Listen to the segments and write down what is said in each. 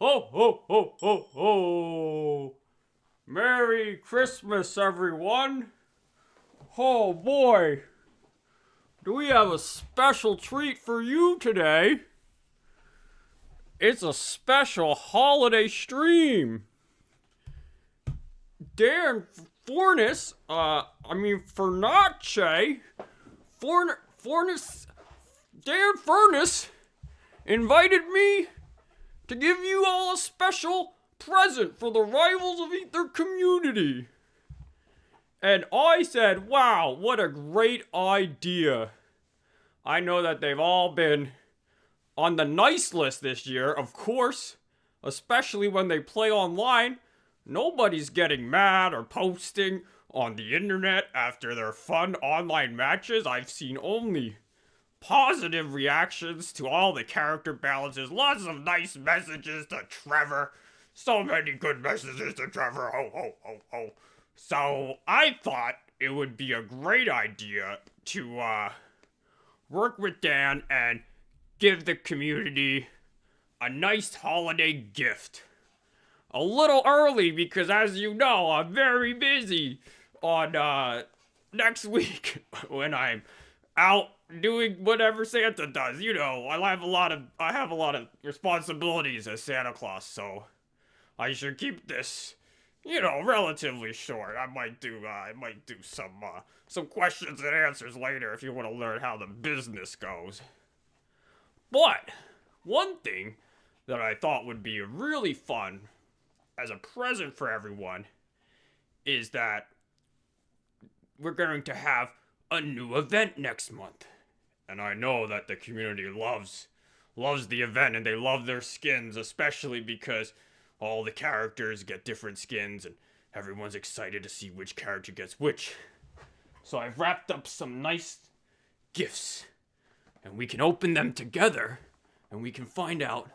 Ho, ho, ho, ho, ho. Merry Christmas, everyone. Oh boy, do we have a special treat for you today? It's a special holiday stream. Dan Fornis, Fernace, Fornis, Dan Furnace invited me to give you all a special present for the Rivals of Ether community. And I said, wow, what a great idea. I know that they've all been on the nice list this year, of course, especially when they play online. Nobody's getting mad or posting on the internet after their fun online matches. I've seen only positive reactions to all the character balances. Lots of nice messages to Trevor. So many good messages to Trevor. Ho, ho, ho, ho. So I thought it would be a great idea to work with Dan and give the community a nice holiday gift. A little early because, as you know, I'm very busy on next week when I'm out doing whatever Santa does. You know, I have a lot of responsibilities as Santa Claus, so I should keep this, relatively short. I might do some questions and answers later if you want to learn how the business goes. But one thing that I thought would be really fun as a present for everyone is that we're going to have a new event next month. And I know that the community loves the event and they love their skins, especially because all the characters get different skins and everyone's excited to see which character gets which. So I've wrapped up some nice gifts and we can open them together and we can find out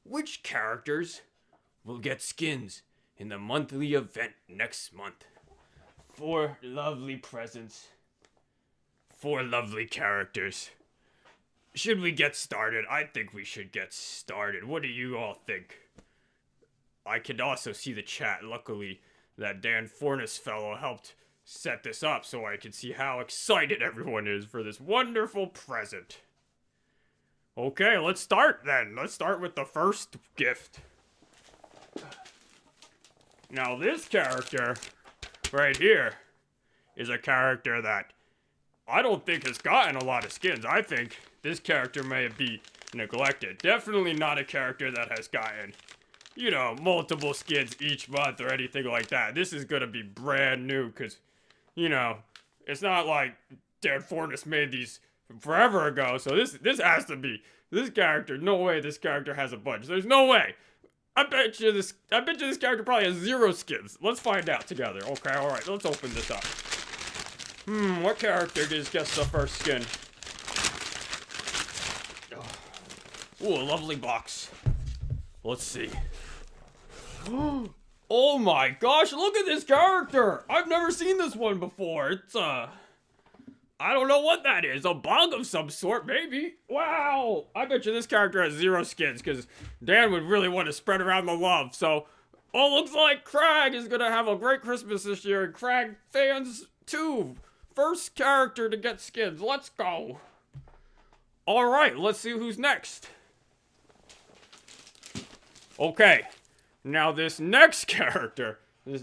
which characters will get skins in the monthly event next month. 4 lovely presents. 4 lovely characters. Should we get started? I think we should get started. What do you all think? I could also see the chat. Luckily, that Dan Fornis fellow helped set this up so I could see how excited everyone is for this wonderful present. Okay, let's start then. Let's start with the first gift. Now this character right here is a character that I don't think has gotten a lot of skins. I think this character may be neglected. Definitely not a character that has gotten, multiple skins each month or anything like that. This is gonna be brand new because, it's not like Dan Fornis made these forever ago. So this has to be this character. No way this character has a bunch. There's no way. I bet you this character probably has 0 skins. Let's find out together. Okay, alright, let's open this up. What character gets the first skin? Ooh, a lovely box. Let's see. Oh my gosh, look at this character! I've never seen this one before. It's I don't know what that is. A bug of some sort, maybe. Wow! I bet you this character has 0 skins, because Dan would really want to spread around the love. So, looks like Crag is going to have a great Christmas this year, and Crag fans, too. First character to get skins. Let's go. Alright, let's see who's next. Okay. Now this next character, there's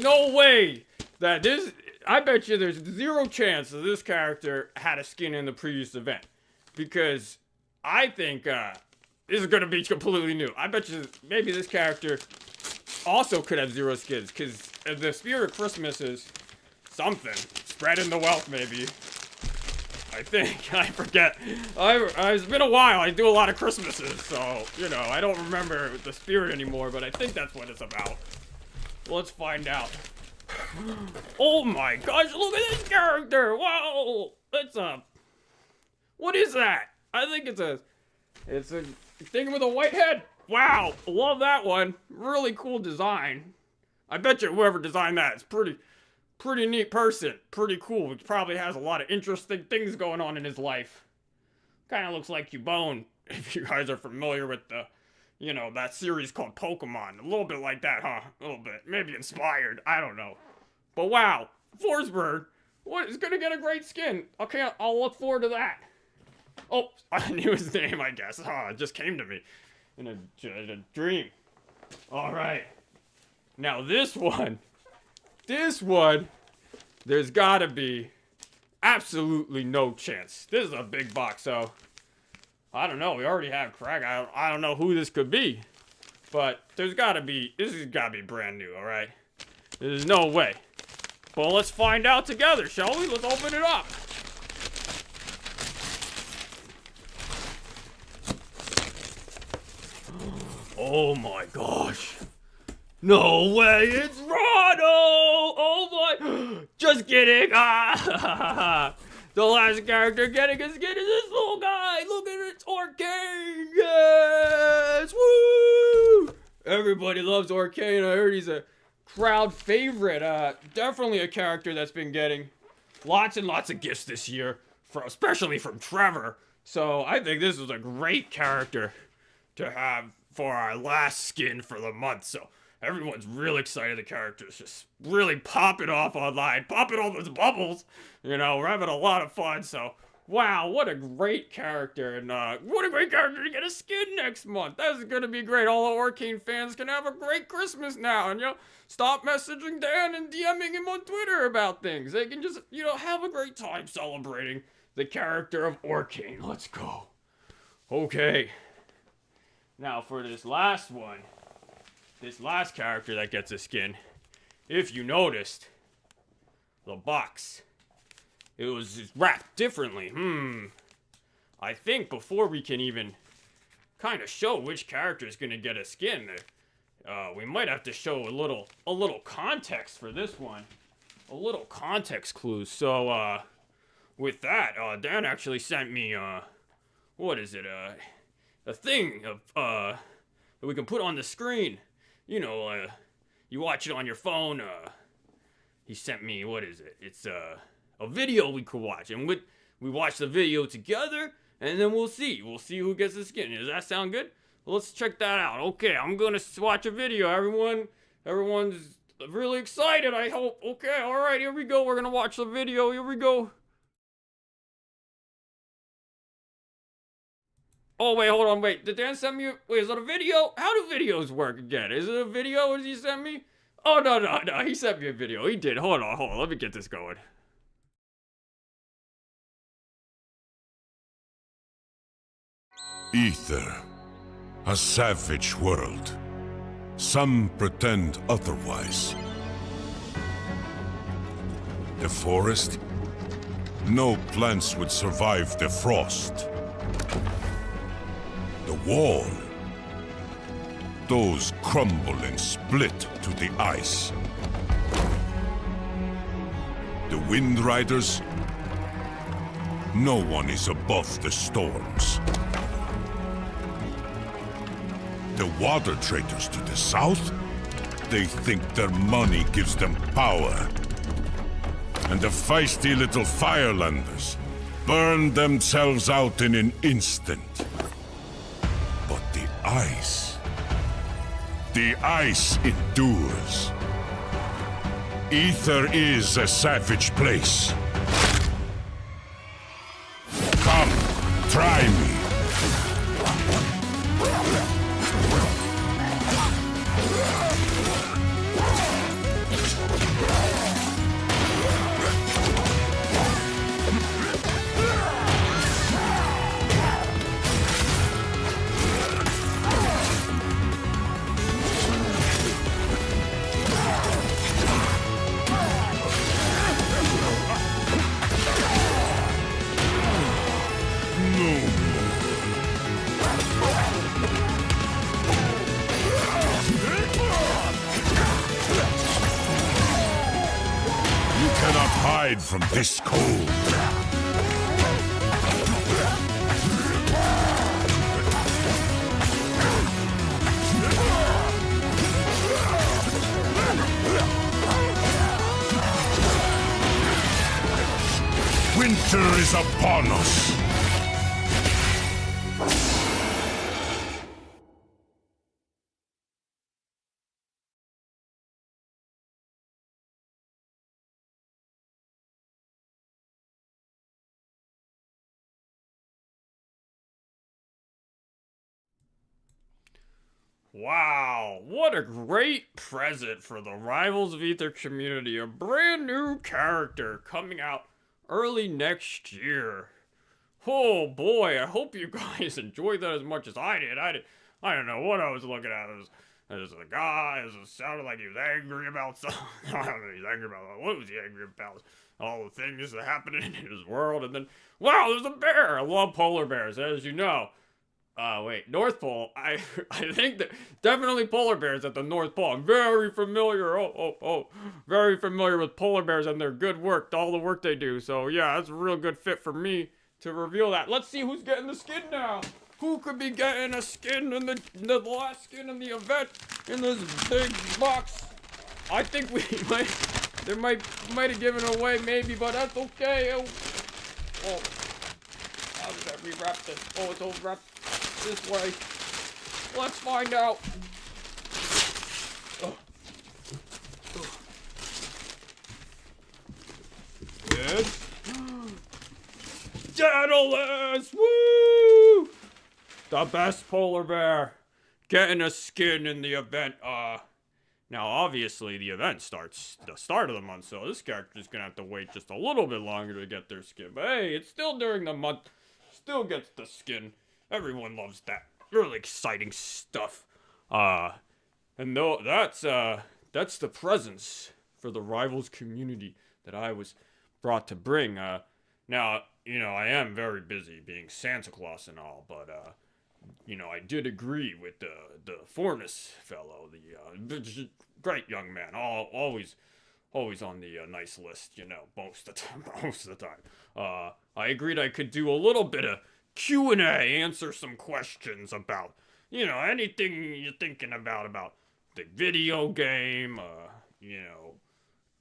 no way that this... I bet you there's 0 chance that this character had a skin in the previous event. Because I think this is going to be completely new. I bet you maybe this character also could have 0 skins. Because the spirit of Christmas is something. Spreading the wealth, maybe. I think. I forget. It's been a while. I do a lot of Christmases. So, I don't remember the spirit anymore. But I think that's what it's about. Let's find out. Oh my gosh, look at this character! Wow! What is that? I think it's a thing with a white head. Wow, love that one. Really cool design. I bet you whoever designed that is pretty neat person. Pretty cool. He probably has a lot of interesting things going on in his life. Kind of looks like Cubone, if you guys are familiar with the you know, that series called Pokemon. A little bit like that, huh? A little bit. Maybe inspired. I don't know. But wow, Forsberg, what is gonna get a great skin? Okay, I'll look forward to that. Oh, I knew his name, I guess. It just came to me in a dream. All right. Now this one, there's gotta be absolutely no chance. This is a big box, so I don't know. We already have Craig. I don't know who this could be, but this has gotta be brand new. All right. There's no way. Well, let's find out together, shall we? Let's open it up. Oh my gosh. No way, it's Rado! Oh my, just kidding. The last character getting a skin is this little guy. Look at it, it's Orcane. Yes, woo! Everybody loves Orcane. I heard he's a crowd favorite. Definitely a character that's been getting lots and lots of gifts this year, especially from Trevor. So I think this is a great character to have for our last skin for the month. So everyone's really excited. The character's just really popping off online, popping all those bubbles. You know, we're having a lot of fun. So wow, what a great character, and what a great character to get a skin next month. That's gonna be great. All the Orcane fans can have a great Christmas now, and stop messaging Dan and DMing him on Twitter about things. They can just, have a great time celebrating the character of Orcane. Let's go. Okay. Now for this last one, this last character that gets a skin, if you noticed, the box, it was wrapped differently. I think before we can even kind of show which character is going to get a skin, we might have to show a little context for this one, a little context clues. So with that, Dan actually sent me what is it? A thing of that we can put on the screen. You watch it on your phone. He sent me, what is it? It's a video we could watch, and we watch the video together, and then we'll see who gets the skin. Does that sound good? Well, let's check that out. Okay, I'm gonna watch a video. Everyone's really excited, I hope. Okay, all right, here we go. We're gonna watch the video. Here we go. Oh, wait, hold on, wait. Did Dan send me wait, is it a video? How do videos work again? Is it a video? What did he send me? Oh, no. He sent me a video. He did. Hold on. Let me get this going. Ether. A savage world. Some pretend otherwise. The forest? No plants would survive the frost. The wall. Those crumble and split to the ice. The Wind Riders. No one is above the storms. The water traders to the south. They think their money gives them power. And the feisty little Firelanders burn themselves out in an instant. The ice endures. Ether is a savage place. Come, try me. Hide from this cold. Winter is upon us. Wow, what a great present for the Rivals of Ether community. A brand new character coming out early next year. Oh boy, I hope you guys enjoyed that as much as I did. I don't know what I was looking at. As a guy, it sounded like he was angry about something. I don't know, he's angry about, what was he angry about? All the things that happening in his world, and then, wow, there's a bear! I love polar bears, as you know. Wait, North Pole. I think that definitely polar bears at the North Pole. I'm very familiar. Very familiar with polar bears and their good work, all the work they do. So yeah, that's a real good fit for me to reveal that. Let's see who's getting the skin now. Who could be getting a skin in the last skin in the event in this big box? I think they might have given it away maybe, but that's okay. Oh, how did I rewrap this? Oh, it's all wrapped this way. Let's find out. Yes. Daedalus! Woo! The best polar bear getting a skin in the event. Now obviously the event starts the start of the month, so this character's gonna have to wait just a little bit longer to get their skin. But hey, it's still during the month. Still gets the skin. Everyone loves that. Really exciting stuff. And though that's the presents for the Rivals community that I was brought to bring. Now, you know, I am very busy being Santa Claus and all, but you know, I did agree with the Fornus fellow, the great young man, always on the nice list, you know, most of the time. I agreed I could do a little bit of Q&A, answer some questions about, you know, anything you're thinking about the video game, you know,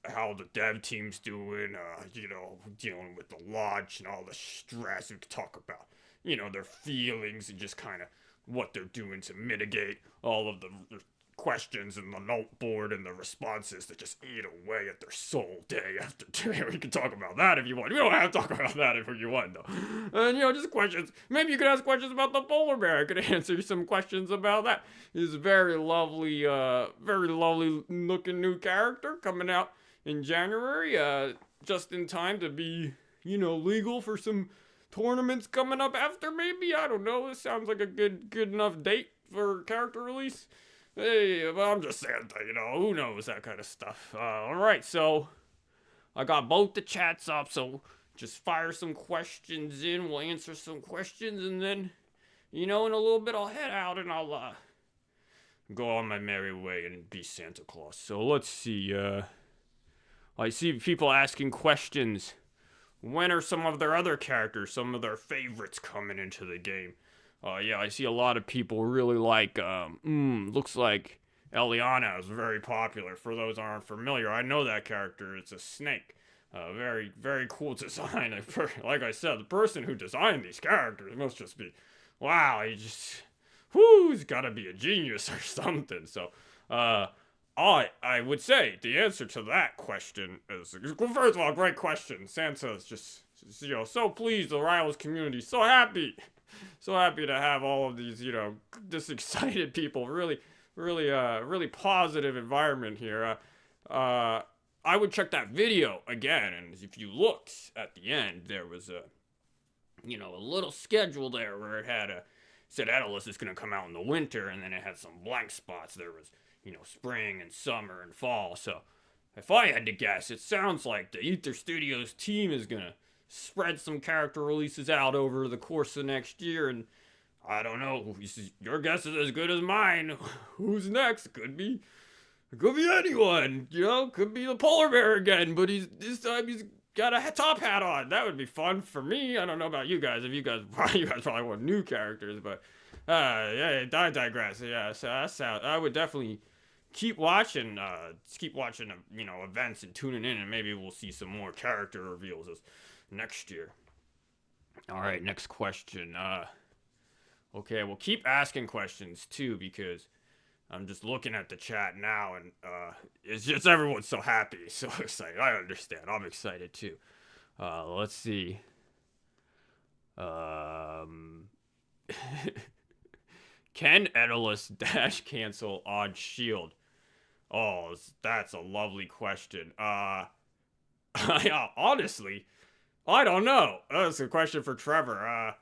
how the dev team's doing, you know, dealing with the launch and all the stress. We could talk about, you know, their feelings and just kind of what they're doing to mitigate all of the questions and the note board and the responses that just eat away at their soul day after day. We can talk about that if you want. We don't have to talk about that if you want, though. And, you know, just questions. Maybe you could ask questions about the polar bear. I could answer some questions about that. He's a very lovely looking new character coming out in January, just in time to be, you know, legal for some tournaments coming up after, maybe. I don't know. This sounds like a good enough date for character release. Hey, well, I'm just Santa, you know, who knows that kind of stuff. Alright, so I got both the chats up, so just fire some questions in, we'll answer some questions, and then, you know, in a little bit I'll head out and I'll, go on my merry way and be Santa Claus. So let's see, I see people asking questions. When are some of their other characters, some of their favorites coming into the game? Yeah, I see a lot of people really like, looks like Eliana is very popular. For those who aren't familiar, I know that character. It's a snake. Very, very cool design. Like I said, the person who designed these characters must just be, wow, he's gotta be a genius or something. So, I would say the answer to that question is, first of all, great question. Santa's just, you know, so pleased, the Rivals community, so happy to have all of these, you know, this excited people, really positive environment here. I would check that video again, and if you looked at the end, there was a little schedule there where it had said Daedalus is going to come out in the winter, and then it had some blank spots. There was, you know, spring and summer and fall. So if I had to guess, it sounds like the Ether Studios team is going to spread some character releases out over the course of next year, and I don't know, your guess is as good as mine. Who's next? It could be anyone, you know, could be the polar bear again, but this time he's got a top hat on. That would be fun for me. I don't know about you guys, you guys probably want new characters, but yeah, I digress. Yeah, so I would definitely keep watching, you know, events and tuning in, and maybe we'll see some more character reveals next year. All right, next question. Okay, we'll keep asking questions too, because I'm just looking at the chat now, and it's just everyone's so happy, so excited. I understand. I'm excited too. Let's see. Can Daedalus dash cancel on shield? Oh, that's a lovely question. Yeah, honestly, I don't know. That's a question for Trevor.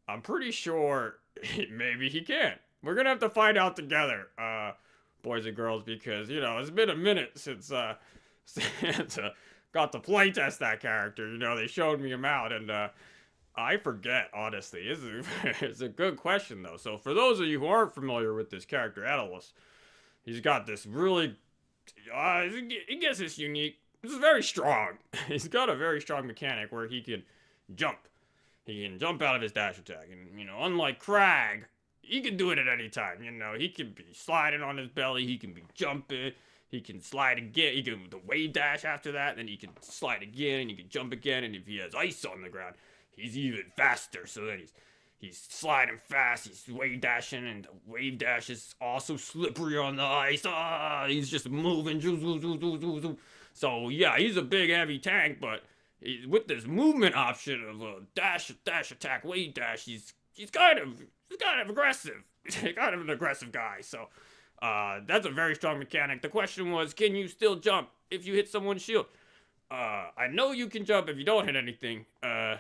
I'm pretty sure maybe he can. We're gonna have to find out together, boys and girls, because, you know, it's been a minute since, Santa got to playtest that character. You know, they showed me him out, and, I forget, honestly. It's a good question, though. So, for those of you who aren't familiar with this character, Daedalus, he's got this really, he gets this unique, this is very strong. He's got a very strong mechanic where he can jump. He can jump out of his dash attack. And, you know, unlike Crag, he can do it at any time. You know, he can be sliding on his belly. He can be jumping. He can slide again. He can do the wave dash after that. Then he can slide again and he can jump again. And if he has ice on the ground, he's even faster. So then he's sliding fast. He's wave dashing. And the wave dash is also slippery on the ice. He's just moving. So, yeah, he's a big, heavy tank. But with this movement option of a dash attack, wave dash, he's kind of aggressive. He's kind of an aggressive guy. So, that's a very strong mechanic. The question was, can you still jump if you hit someone's shield? I know you can jump if you don't hit anything. I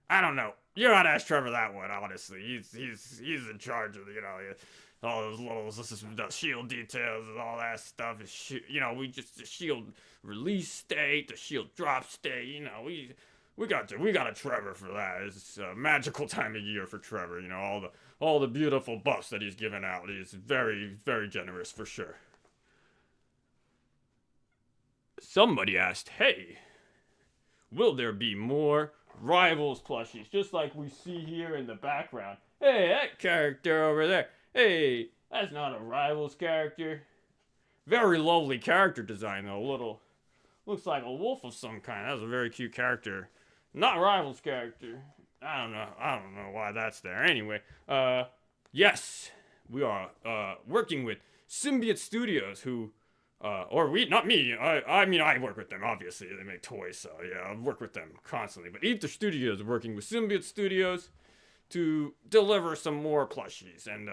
don't know. You gotta ask Trevor that one, honestly. He's in charge of, you know, all those little the shield details and all that stuff. You know, the shield release state, the shield drop state. You know, we got a Trevor for that. It's a magical time of year for Trevor. You know, all the beautiful buffs that he's given out. He's very, very generous for sure. Somebody asked, hey, will there be more Rivals plushies, just like we see here in the background? Hey, that character over there. Hey, that's not a Rivals character. Very lovely character design, though. Looks like a wolf of some kind. That's a very cute character. Not Rivals character. I don't know why that's there. Anyway, yes, we are working with Symbiote Studios, who not me. I mean, I work with them, obviously. They make toys, so yeah, I work with them constantly. But Aether Studios is working with Symbiote Studios to deliver some more plushies. And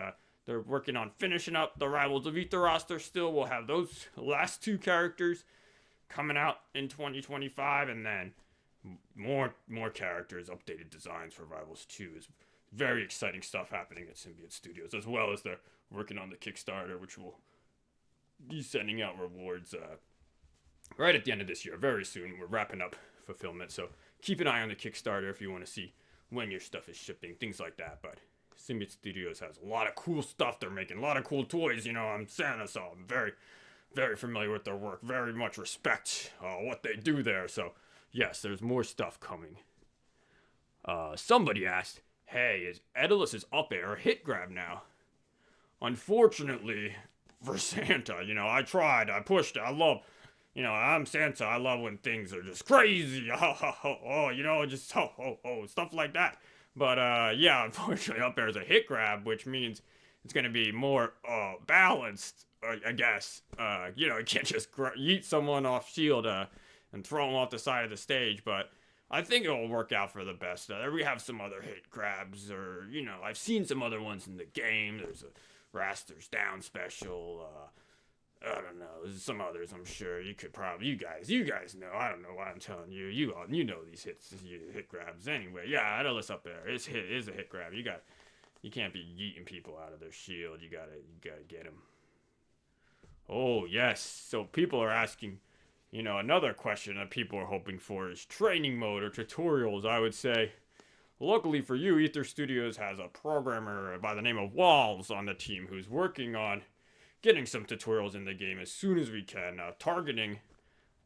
they're working on finishing up the Rivals of Aether roster still. We'll have those last two characters coming out in 2025. And then more characters, updated designs for Rivals 2. Is very exciting stuff happening at Symbiote Studios, as well as they're working on the Kickstarter, which will be sending out rewards right at the end of this year, very soon. We're wrapping up fulfillment, so keep an eye on the Kickstarter if you want to see when your stuff is shipping, things like that. But Symbiote Studios has a lot of cool stuff they're making, a lot of cool toys. You know, I'm Santa, so I'm very, very familiar with their work, very much respect what they do there. So yes, there's more stuff coming. Somebody asked, hey, is Daedalus's up air a hit grab now? Unfortunately for Santa, you know, I tried, I pushed it, I love, you know, I'm Santa, I love when things are just crazy, you know, just stuff like that. But yeah, unfortunately up there is a hit grab, which means it's going to be more balanced, I guess. You know, you can't just yeet someone off shield and throw them off the side of the stage, but I think it'll work out for the best. We have some other hit grabs, or, you know, I've seen some other ones in the game. There's a Raster's Down special, I don't know, there's some others I'm sure. You guys know. I don't know why I'm telling you. You know these hit grabs anyway. Yeah, Daedalus up there. It's a hit grab. You can't be yeeting people out of their shield. You gotta get them. Oh yes. So people are asking, you know, another question that people are hoping for is training mode or tutorials. I would say, luckily for you, Aether Studios has a programmer by the name of Walls on the team who's working on getting some tutorials in the game as soon as we can. Targeting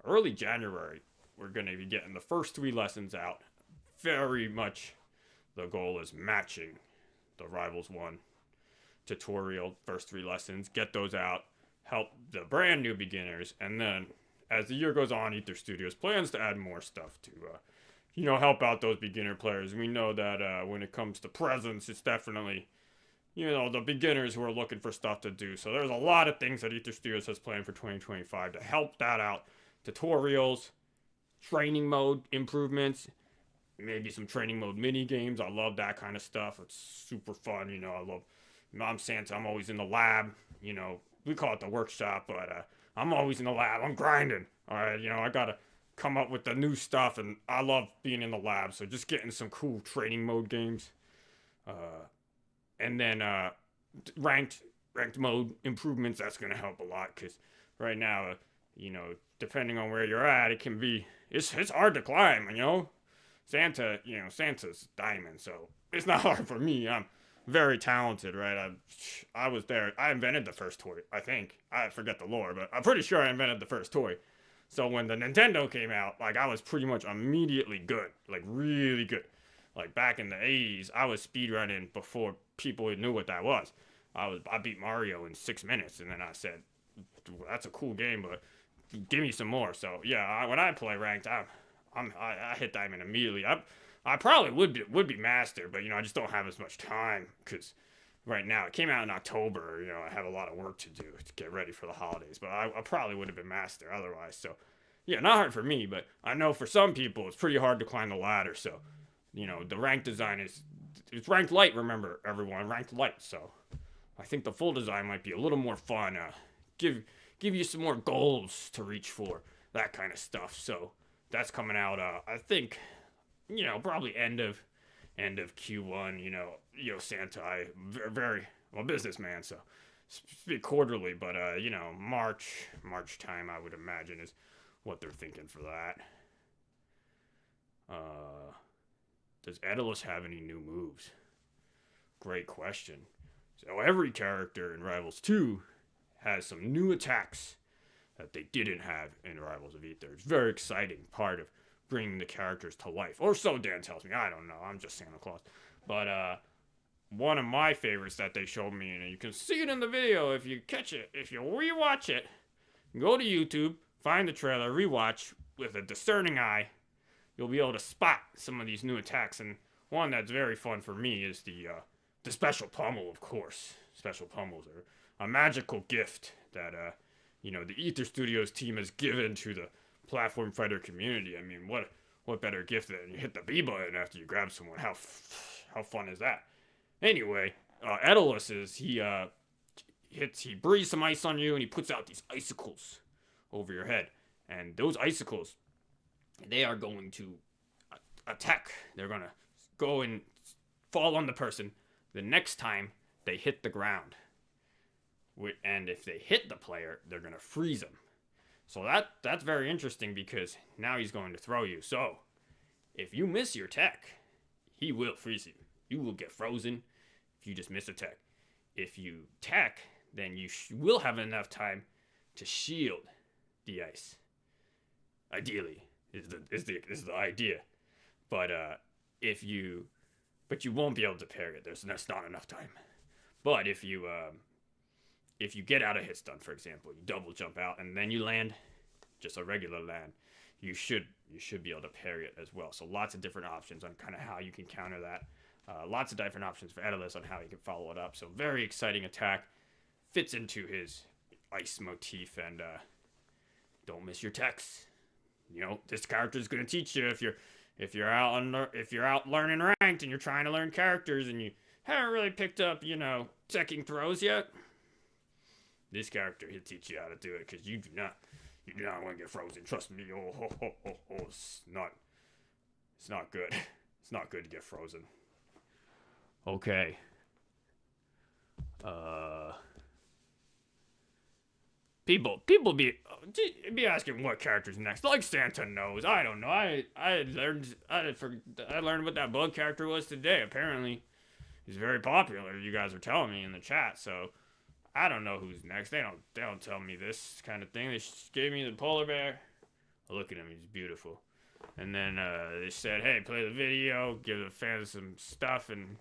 early January, we're going to be getting the first 3 lessons out. Very much the goal is matching the Rivals 1 tutorial, first 3 lessons, get those out, help the brand new beginners, and then as the year goes on, Aether Studios plans to add more stuff to you know, help out those beginner players. We know that when it comes to presents, it's definitely, you know, the beginners who are looking for stuff to do. So there's a lot of things that Aether Studios has planned for 2025 to help that out. Tutorials, training mode improvements, maybe some training mode mini games. I love that kind of stuff. It's super fun. You know, I love I'm Santa. I'm always in the lab. You know, we call it the workshop, but I'm always in the lab. I'm grinding. All right, you know, I gotta come up with the new stuff, and I love being in the lab. So just getting some cool training mode games, and then ranked mode improvements. That's gonna help a lot because right now, you know, depending on where you're at, it can be it's hard to climb. You know, Santa's diamond, so it's not hard for me. I'm very talented, right? I was there. I invented the first toy. I think I forget the lore, but I'm pretty sure I invented the first toy. So when the Nintendo came out, like I was pretty much immediately good, like really good. Like back in the 80s, I was speedrunning before people knew what that was. I beat Mario in 6 minutes, and then I said, "That's a cool game, but give me some more." So yeah, when I play ranked, I hit diamond immediately. I probably would be master, but you know I just don't have as much time because right now it came out in October. You know I have a lot of work to do to get ready for the holidays, but I probably would have been master otherwise. So yeah, not hard for me, but I know for some people it's pretty hard to climb the ladder. So you know the rank design it's ranked light. Remember everyone, ranked light. So I think the full design might be a little more fun. Give you some more goals to reach for, that kind of stuff. So that's coming out. I think, you know, probably end of Q1. You know, Santa. I'm a businessman, so speak quarterly, but you know, March time, I would imagine is what they're thinking for that. Does Daedalus have any new moves? Great question. So every character in Rivals 2 has some new attacks that they didn't have in Rivals of Aether. It's a very exciting part of bringing the characters to life. Or so Dan tells me. I don't know. I'm just Santa Claus. But one of my favorites that they showed me, and you can see it in the video if you catch it, if you rewatch it, go to YouTube, find the trailer, rewatch with a discerning eye. You'll be able to spot some of these new attacks. And one that's very fun for me is the special pummel, of course. Special pummels are a magical gift that you know, the Aether Studios team has given to the platform fighter community. I mean, what better gift than you hit the B button after you grab someone? How fun is that? Anyway, Daedalus is he breathes some ice on you and he puts out these icicles over your head, and those icicles, they are going to attack. They're gonna go and fall on the person the next time they hit the ground. And if they hit the player, they're going to freeze them. So that's very interesting because now he's going to throw you. So if you miss your tech, he will freeze you. You will get frozen if you just miss a tech. If you tech, then you will have enough time to shield the ice. Ideally, is the idea. But you won't be able to parry it. There's not enough time. But if you get out of hit stun, for example, you double jump out and then you land just a regular land, you should be able to parry it as well. So lots of different options on kind of how you can counter that. Lots of different options for Daedalus on how he can follow it up. So very exciting attack, fits into his ice motif, and don't miss your techs. You know, this character is gonna teach you if you're out learning ranked and you're trying to learn characters and you haven't really picked up, you know, teching throws yet. This character, he'll teach you how to do it, because you do not want to get frozen. Trust me. It's not good. It's not good to get frozen. Okay. People be asking what character's next. Like Santa knows. I don't know. I learned what that bug character was today. Apparently, he's very popular. You guys are telling me in the chat, so I don't know who's next. They don't tell me this kind of thing. They just gave me the polar bear. Look at him, he's beautiful. And then they said, "Hey, play the video, give the fans some stuff," and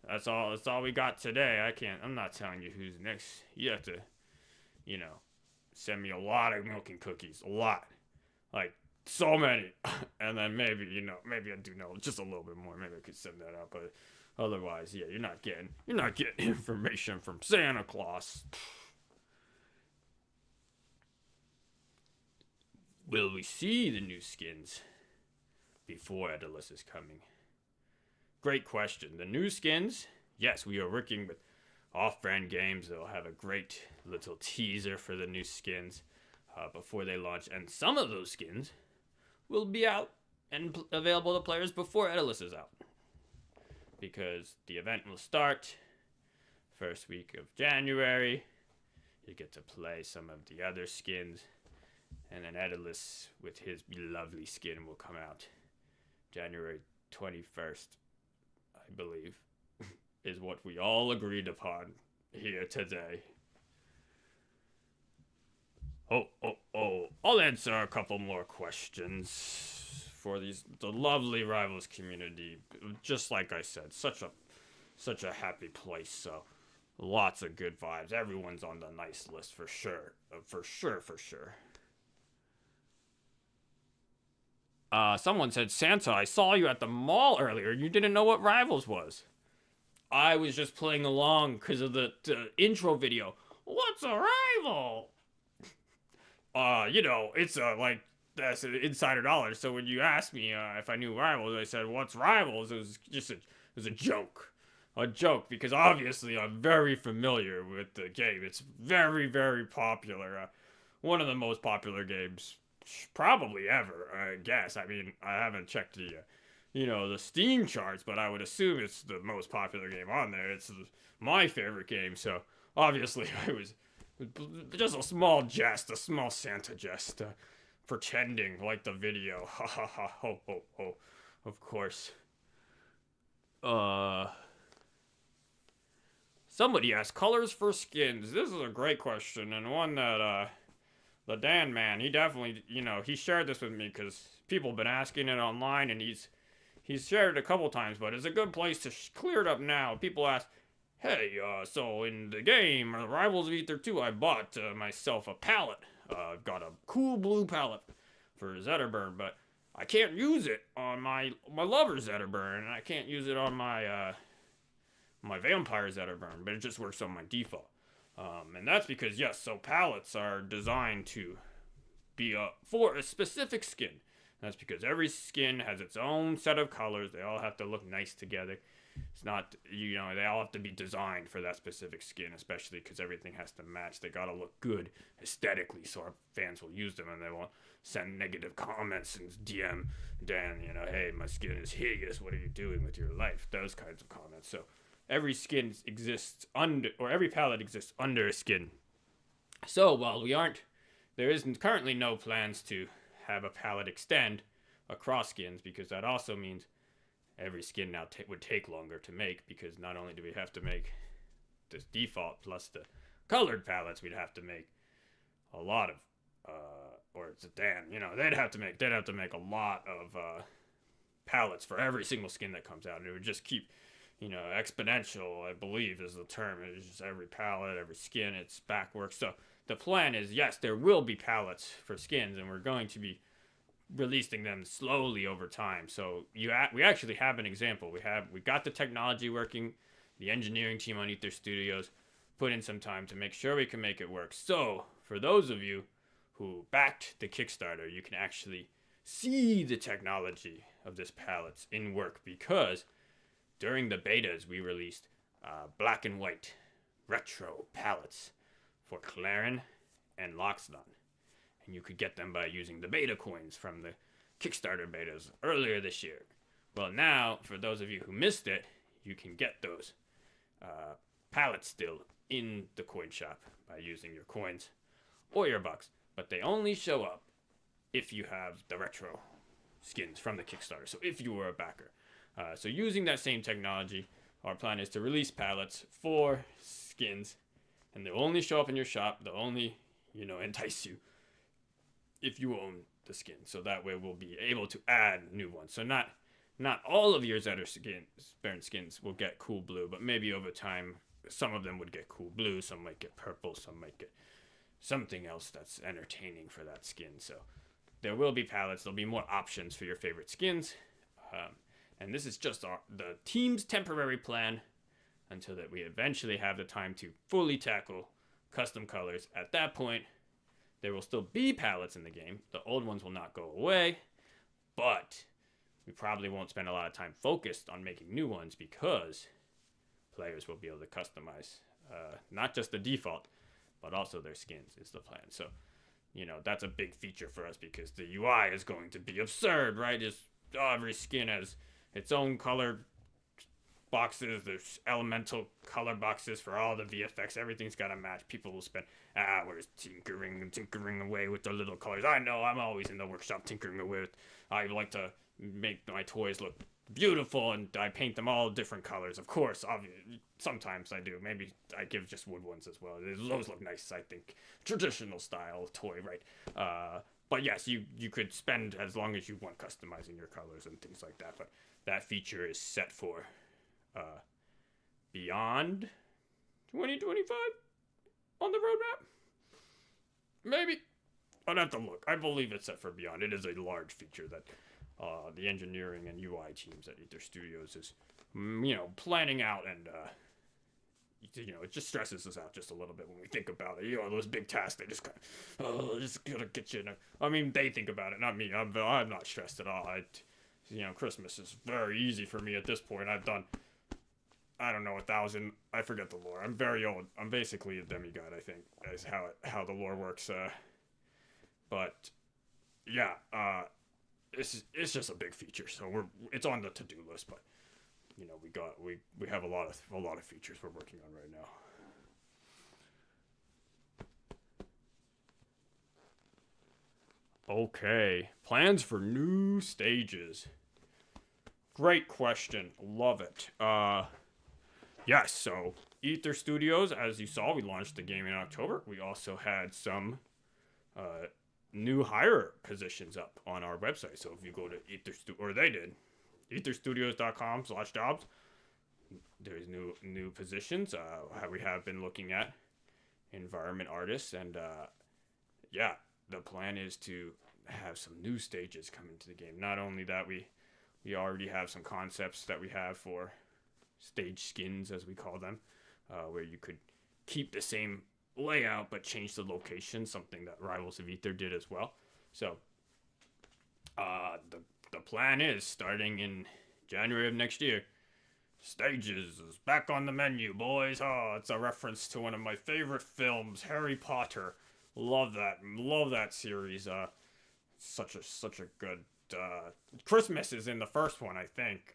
that's all. That's all we got today. I'm not telling you who's next. You have to, you know, send me a lot of milk and cookies, a lot, like so many, and then maybe I do know just a little bit more. Maybe I could send that out, but otherwise, yeah, you're not getting information from Santa Claus. Will we see the new skins before Daedalus is coming? Great question. The new skins, yes, we are working with Off-brand games, they'll have a great little teaser for the new skins before they launch, and some of those skins will be out and available to players before Etalus is out, because the event will start first week of January. You get to play some of the other skins, and then Etalus with his lovely skin will come out January 21st, I believe, is what we all agreed upon here today. I'll answer a couple more questions for the lovely Rivals community. Just like I said, such a happy place, so lots of good vibes. Everyone's on the nice list for sure. For sure. Someone said, Santa, I saw you at the mall earlier. You didn't know what Rivals was. I was just playing along because of the intro video. What's a rival? It's like, that's insider knowledge. So when you asked me if I knew Rivals, I said, what's Rivals? It was just it was a joke. A joke, because obviously I'm very familiar with the game. It's very, very popular. One of the most popular games probably ever, I guess. I mean, I haven't checked the Steam charts, but I would assume it's the most popular game on there. It's my favorite game, so obviously I was just a small Santa jest, pretending like the video. Ha ha ha, ho ho ho. Of course. Somebody asked colors for skins. This is a great question, and one that the Dan man, he definitely, he shared this with me because people have been asking it online, and he's shared it a couple times, but it's a good place to clear it up now. People ask, hey, so in the game, Rivals of Aether 2, I bought myself a palette. I've got a cool blue palette for Zetterburn, but I can't use it on my lover Zetterburn, and I can't use it on my vampire Zetterburn, but it just works on my default. And that's because, yes, so palettes are designed to be for a specific skin. That's because every skin has its own set of colors. They all have to look nice together. It's not, they all have to be designed for that specific skin, especially because everything has to match. They gotta look good aesthetically so our fans will use them and they won't send negative comments and DM Dan, hey, my skin is hideous. What are you doing with your life? Those kinds of comments. So every skin exists every palette exists under a skin. So while there isn't currently no plans to have a palette extend across skins, because that also means every skin now would take longer to make, because not only do we have to make this default plus the colored palettes, we'd have to make a lot of or it's a Dan, they'd have to make a lot of palettes for every single skin that comes out, and it would just keep exponential, I believe is the term. It's just every palette, every skin, it's backwork. So the plan is, yes, there will be palettes for skins, and we're going to be releasing them slowly over time. So we actually have an example. We got the technology working. The engineering team on Aether Studios put in some time to make sure we can make it work. So for those of you who backed the Kickstarter, you can actually see the technology of this palettes in work, because during the betas we released black and white retro palettes for Claren and Loxodon. And you could get them by using the beta coins from the Kickstarter betas earlier this year. Well, now, for those of you who missed it, you can get those palettes still in the coin shop by using your coins or your bucks. But they only show up if you have the retro skins from the Kickstarter. So if you were a backer. So using that same technology, our plan is to release palettes for skins. And they'll only show up in your shop. They'll only, entice you if you own the skin. So that way we'll be able to add new ones. So not all of your Zetterburn skins will get cool blue, but maybe over time some of them would get cool blue, some might get purple, some might get something else that's entertaining for that skin. So there will be palettes. There'll be more options for your favorite skins. And this is just the team's temporary plan until that we eventually have the time to fully tackle custom colors. At that point, there will still be palettes in the game. The old ones will not go away, but we probably won't spend a lot of time focused on making new ones, because players will be able to customize Not just the default, but also their skins is the plan. So, that's a big feature for us because the UI is going to be absurd, right? Every skin has its own color boxes. There's elemental color boxes for all the VFX. Everything's got to match. People will spend hours tinkering away with the little colors. I know, I'm always in the workshop tinkering away with. I like to make my toys look beautiful, and I paint them all different colors. Of course, obviously, sometimes I do. Maybe I give just wood ones as well. Those look nice, I think. Traditional style toy, right? But yes, you could spend as long as you want customizing your colors and things like that. But that feature is set for beyond 2025 on the roadmap. Maybe. I'd have to look. I believe it's set for beyond. It is a large feature that the engineering and UI teams at Aether Studios is, planning out, and it just stresses us out just a little bit when we think about it. Those big tasks, they just kind of, just gotta get you. They think about it, not me. I'm not stressed at all. Christmas is very easy for me at this point. I've done, I don't know, 1,000. I forget the lore. I'm very old. I'm basically a demigod, I think, is how the lore works. But yeah, it's just a big feature, so it's on the to-do list. But we have a lot of features we're working on right now. Okay, plans for new stages. Great question. Love it. Yes, so Aether Studios, as you saw, we launched the game in October. We also had some new hire positions up on our website. So if you go to aetherstudios.com/jobs, there's new positions. We have been looking at environment artists, and the plan is to have some new stages come into the game. Not only that, we already have some concepts that we have for stage skins, as we call them, where you could keep the same layout but change the location, something that Rivals of Aether did as well. So the plan is, starting in January of next year, stages is back on the menu, boys. It's a reference to one of my favorite films, Harry Potter. Love that series. Such a good Christmas is in the first one, I think.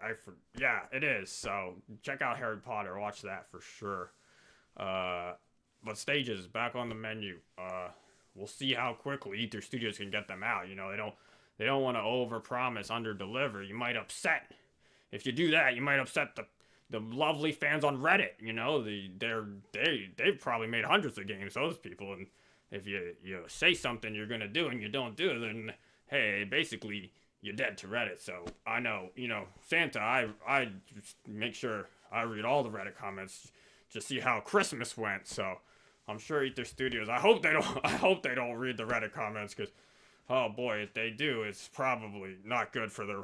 Yeah, it is. So check out Harry Potter. Watch that for sure. But stages back on the menu. We'll see how quickly Aether Studios can get them out. They don't want to overpromise, underdeliver. You might upset. If you do that, you might upset the lovely fans on Reddit. They've probably made hundreds of games, those people, and if you say something you're gonna do and you don't do it, then hey, basically you're dead to Reddit. So I know, Santa, I just make sure I read all the Reddit comments to see how Christmas went. So I'm sure Aether Studios, I hope they don't read the Reddit comments, because oh boy, if they do, it's probably not good for their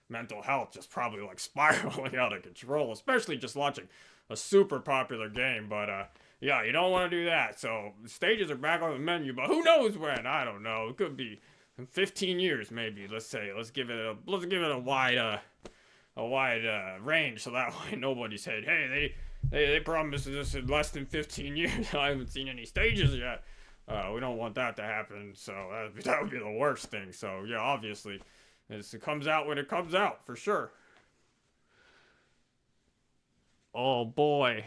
mental health, just probably like spiraling out of control, especially just launching a super popular game. But yeah, you don't want to do that. So stages are back on the menu, but who knows when? I don't know. It could be 15 years maybe. Let's say. Let's give it a wide range, so that way nobody said, hey, they promised this in less than 15 years. I haven't seen any stages yet. We don't want that to happen. So that would be the worst thing. So yeah, obviously, it comes out when it comes out, for sure. Oh boy.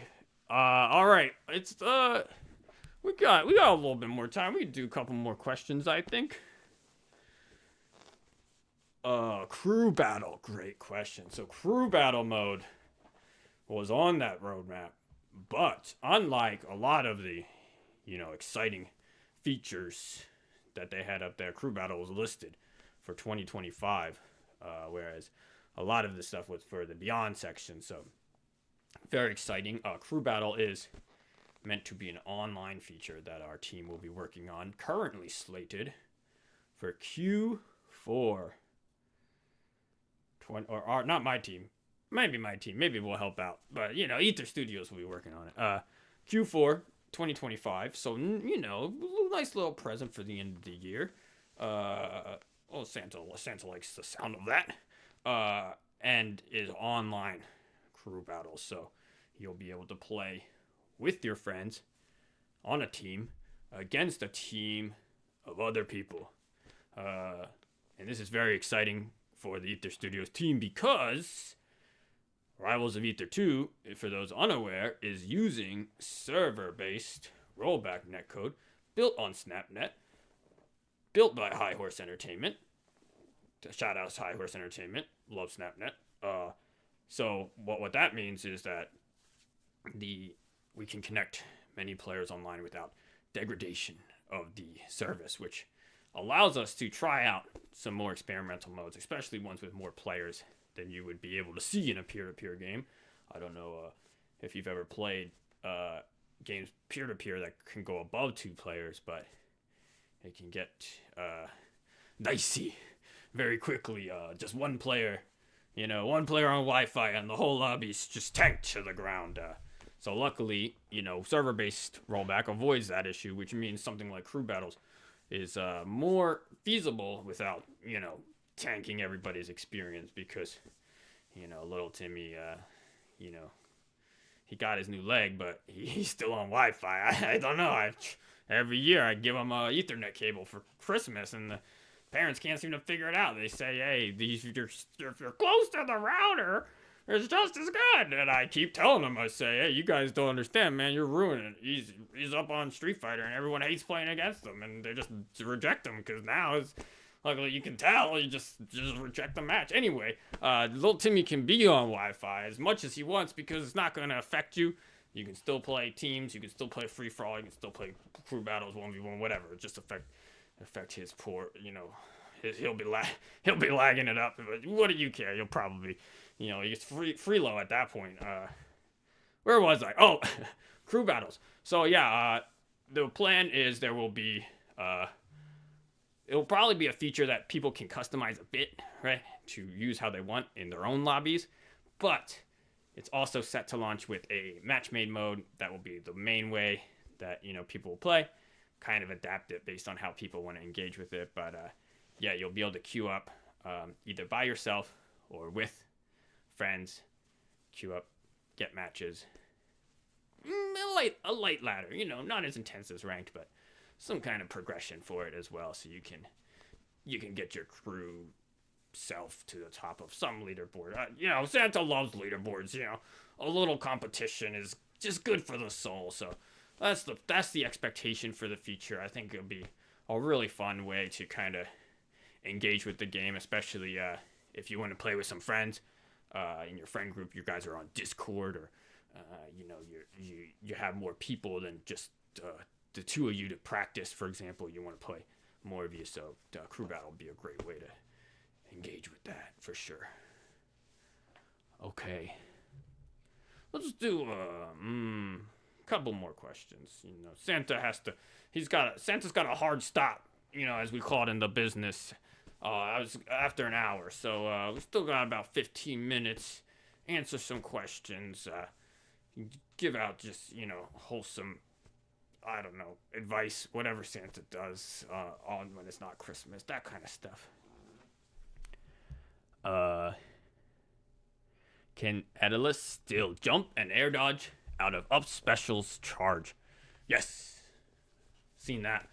All right. It's we got a little bit more time. We can do a couple more questions, I think. Crew battle. Great question. So crew battle mode was on that roadmap, but unlike a lot of the, exciting features that they had up there, crew battle was listed for 2025, whereas a lot of the stuff was for the Beyond section. So very exciting. Crew battle is meant to be an online feature that our team will be working on, currently slated for Q4 not my team, maybe my team, maybe we'll help out, but Aether Studios will be working on it. Q4 2025. So nice little present for the end of the year. Santa likes the sound of that. And is online crew battles, so you'll be able to play with your friends on a team against a team of other people. And this is very exciting for the Aether Studios team because Rivals of Aether 2, for those unaware, is using server-based rollback netcode built on SnapNet, built by High Horse Entertainment. Shout out to High Horse Entertainment. Love SnapNet. So what that means is that we can connect many players online without degradation of the service, which allows us to try out some more experimental modes, especially ones with more players than you would be able to see in a peer-to-peer game. I don't know if you've ever played games peer-to-peer that can go above 2 players, but it can get dicey very quickly. Just one player on Wi-Fi and the whole lobby's just tanked to the ground. So luckily, server-based rollback avoids that issue, which means something like crew battles is more feasible without, tanking everybody's experience because, little Timmy, he got his new leg, but he's still on Wi-Fi. I don't know. Every year I give him a Ethernet cable for Christmas, and the parents can't seem to figure it out. They say, hey, if you're close to the router, it's just as good. And I keep telling them, I say, hey, you guys don't understand, man. You're ruining it. He's up on Street Fighter, and everyone hates playing against him, and they just reject him because now it's luckily you can tell you just reject the match. Anyway, little Timmy can be on Wi-Fi as much as he wants because it's not going to affect you. You can still play teams. You can still play free for all. You can still play crew battles, 1v1, whatever. It just affect his poor, he'll be lagging it up. But what do you care? You'll probably, it's freelo at that point. Where was I? Oh, crew battles. So yeah, the plan is there will be, it'll probably be a feature that people can customize a bit, right, to use how they want in their own lobbies. But it's also set to launch with a match-made mode that will be the main way that, people will play. Kind of adapt it based on how people want to engage with it. But, yeah, you'll be able to queue up either by yourself or with friends. Queue up, get matches. A light ladder, not as intense as ranked, but some kind of progression for it as well. So you can get your crew self to the top of some leaderboard. Santa loves leaderboards. A little competition is just good for the soul. So that's the expectation for the feature. I think it'll be a really fun way to kind of engage with the game, especially if you want to play with some friends in your friend group. You guys are on Discord, or you have more people than just the 2 of you to practice. For example, you want to play more of you, so crew battle would be a great way to engage with that for sure. Okay, let's do a couple more questions. Santa's got a hard stop, as we call it in the business. I was after an hour, so we still got about 15 minutes. Answer some questions, give out just wholesome, I don't know, advice, whatever Santa does on when it's not Christmas, that kind of stuff. Can Daedalus still jump and air dodge out of up specials charge? Yes. Seen that.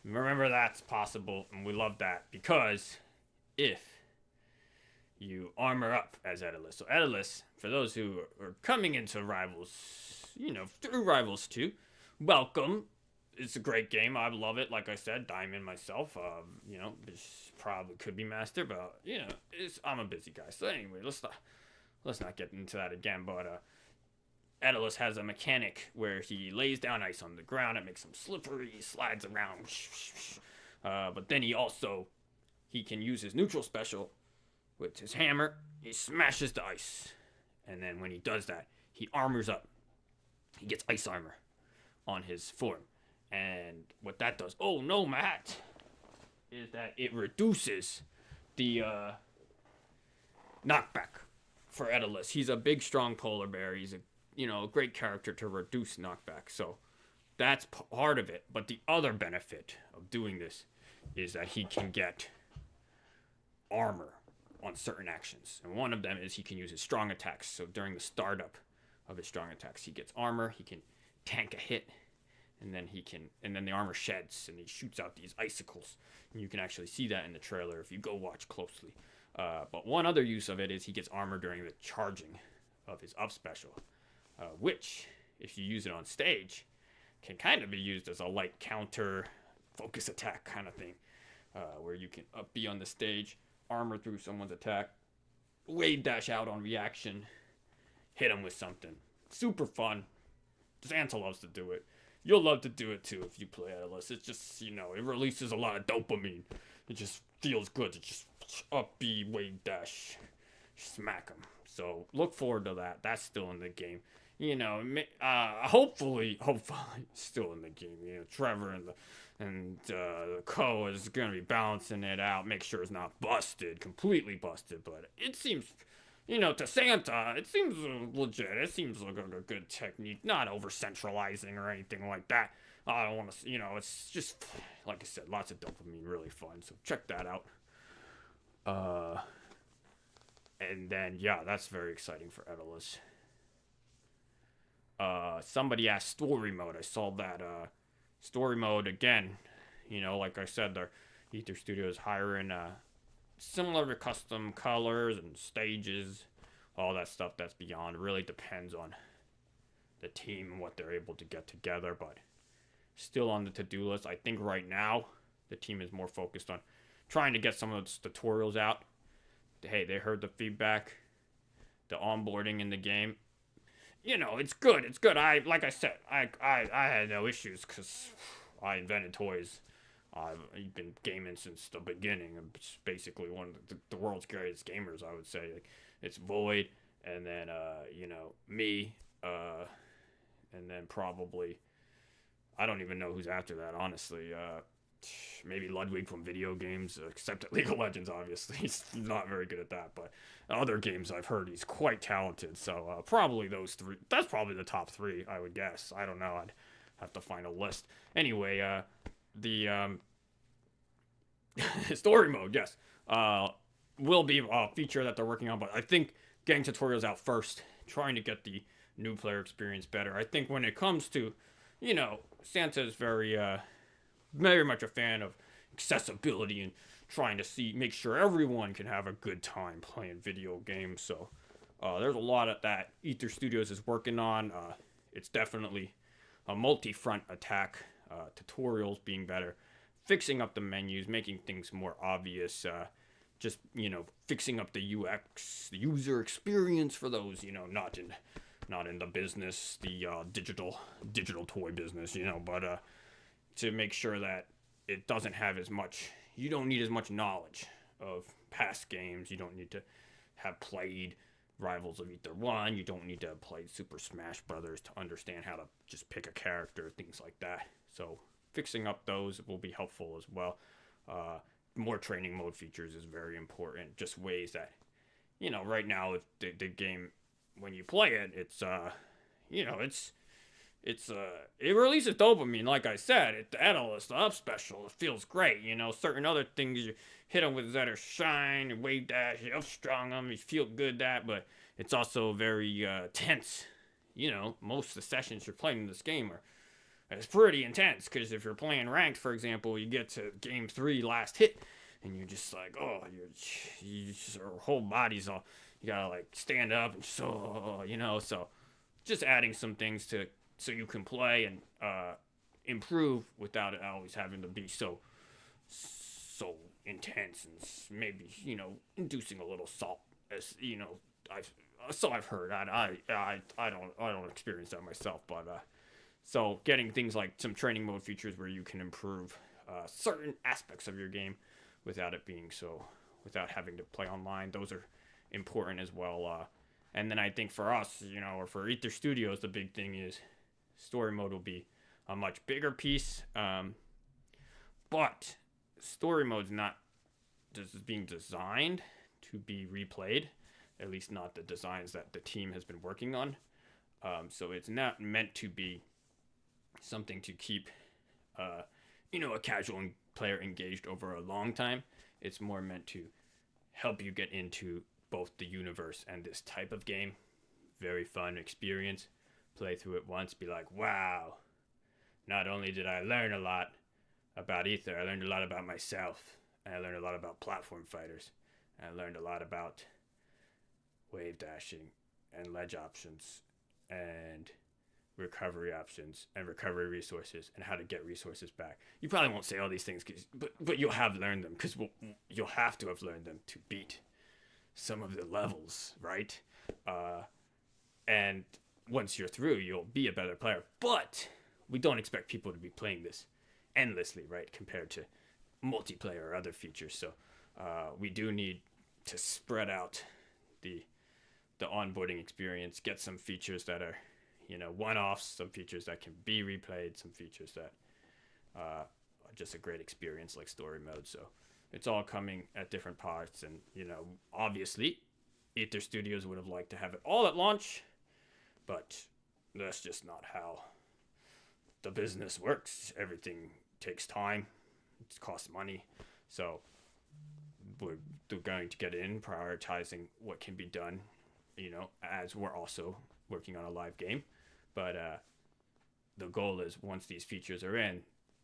Remember, that's possible, and we love that because if you armor up as Daedalus. So Daedalus, for those who are coming into Rivals, through Rivals 2, welcome. It's a great game. I love it. Like I said, Diamond myself. This probably could be Master, but I'm a busy guy. So anyway, let's not get into that again. But Daedalus has a mechanic where he lays down ice on the ground. It makes him slippery. He slides around. But then he can use his neutral special with his hammer. He smashes the ice, and then when he does that, he armors up. He gets ice armor on his form. And what that does, oh no, Matt, is that it reduces the knockback for Daedalus. He's a big, strong polar bear. He's a great character to reduce knockback. So that's part of it. But the other benefit of doing this is that he can get armor on certain actions. And one of them is he can use his strong attacks. So during the startup of his strong attacks, he gets armor. He can tank a hit, and then the armor sheds and he shoots out these icicles, and you can actually see that in the trailer if you go watch closely. But one other use of it is he gets armor during the charging of his up special, which, if you use it on stage, can kind of be used as a light counter focus attack kind of thing, where you can be on the stage, armor through someone's attack, wave dash out on reaction, hit them with something. Super fun. Santa loves to do it. You'll love to do it too if you play Atlas. It's just, it releases a lot of dopamine. It just feels good to just up B, wave dash, smack them. So look forward to that. That's still in the game. Hopefully still in the game. Trevor and the Co is gonna be balancing it out. Make sure it's not completely busted. But it seems, to Santa, it seems legit. It seems like a good technique, not over centralizing or anything like that. I don't want to, it's just like I said, lots of dopamine, really fun. So check that out. And then that's very exciting for Evolus. Somebody asked story mode. I saw that story mode again. Like I said, their Ether Studios hiring similar to custom colors and stages, all that stuff. That's beyond. It really depends on the team and what they're able to get together, but still on the to-do list. I think right now the team is more focused on trying to get some of those tutorials out. Hey, they heard the feedback, the onboarding in the game. It's good. It's good. Like I said, I had no issues because I invented toys. I've been gaming since the beginning. I'm basically one of the world's greatest gamers, I would say. Like, it's Void, and then me, and then probably I don't even know who's after that, honestly. Maybe Ludwig from video games, except at League of Legends, obviously. He's not very good at that, but other games I've heard he's quite talented. So probably those three. That's probably the top three, I would guess. I don't know. I'd have to find a list. Anyway, the story mode, yes, will be a feature that they're working on, but I think getting tutorials out first, trying to get the new player experience better. I think when it comes to, Santa is very much a fan of accessibility and trying to make sure everyone can have a good time playing video games. So there's a lot of that Ether Studios is working on. It's definitely a multi-front attack. Tutorials being better, fixing up the menus, making things more obvious, just fixing up the UX, the user experience for those not in the business, the digital toy business, but to make sure that it doesn't have as much, you don't need as much knowledge of past games. You don't need to have played Rivals of Ether 1. You don't need to have played Super Smash Brothers to understand how to just pick a character, things like that. So fixing up those will be helpful as well. More training mode features is very important. Just ways that, right now, if the game, when you play it, it releases dopamine, like I said. The Analyst, the up special, it feels great. Certain other things, you hit them with Zetter Shine, you wave dash, you up-strong them, you feel good but it's also very tense. Most of the sessions you're playing in this game it's pretty intense, because if you're playing ranked, for example, you get to game 3, last hit, and you're just like, your whole body's all, you gotta like stand up and so just adding some things so you can play and improve without it always having to be so intense, and maybe inducing a little salt, as I've heard. I don't experience that myself, but so getting things like some training mode features where you can improve certain aspects of your game without having to play online, those are important as well. And then I think for us, or for Ether Studios, the big thing is story mode will be a much bigger piece. But story mode's not just being designed to be replayed, at least not the designs that the team has been working on. So it's not meant to be something to keep, a casual player engaged over a long time. It's more meant to help you get into both the universe and this type of game. Very fun experience, play through it once, be like, wow, not only did I learn a lot about Ether, I learned a lot about myself, and I learned a lot about platform fighters, and I learned a lot about wave dashing and ledge options and recovery options and recovery resources and how to get resources back. You probably won't say all these things, but you'll have learned them, because you'll have to have learned them to beat some of the levels, right? And once you're through, you'll be a better player. But we don't expect people to be playing this endlessly, right, compared to multiplayer or other features. So we do need to spread out the onboarding experience, get some features that are, one-offs, some features that can be replayed, some features that are just a great experience like story mode. So it's all coming at different parts, and obviously Ether Studios would have liked to have it all at launch, but that's just not how the business works. Everything takes time, it costs money, so we're going to get in prioritizing what can be done, as we're also working on a live game. But the goal is, once these features are in,